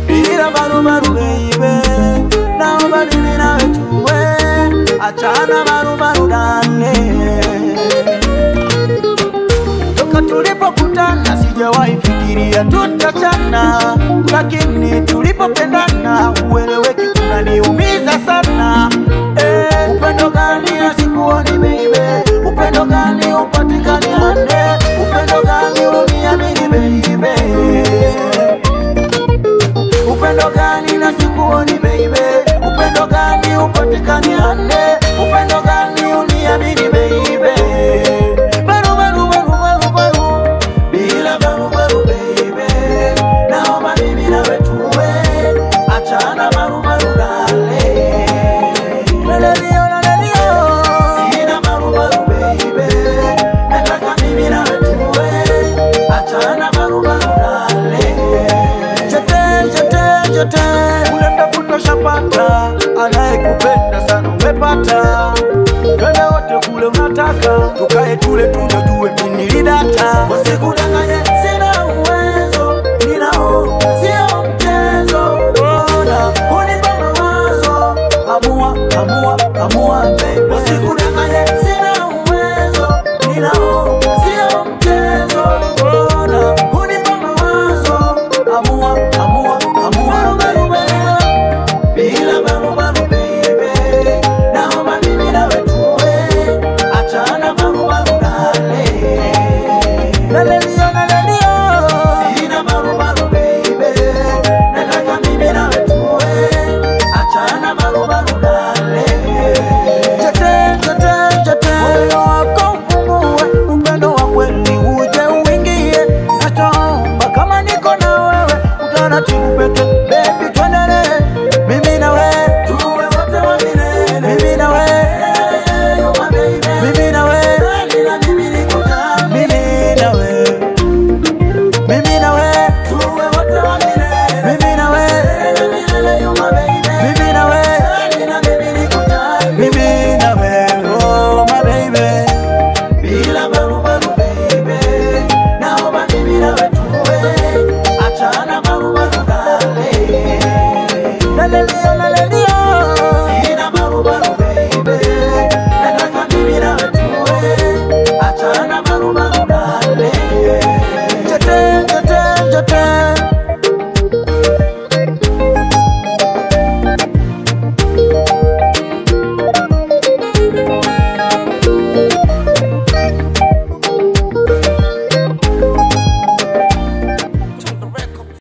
Bila baru baby, naomba mimi nawe tuwe, achana baru dale. Toka tulipokutana sijawahi fikiria tutachana, lakini tulipopendana ueleweki unaniumiza sana. Upendo gani asikuoni baby, upendo gani upatikani hande, upendo gani uniamini baby, upendo gani na sikuoni baby, upendo gani upatikani hande, upendo gani uniamini baby. Bila baru baby, naomba mimi nawe tuwe, achana baru dale. Sina baru baby, nataka mimi nawe tuwe, achana baru dale. Jete unaenda kutosha pata, anayekupenda sana umepata. Twende wote kule unataka, tukae tule tujue nilidata. Wasikudanganya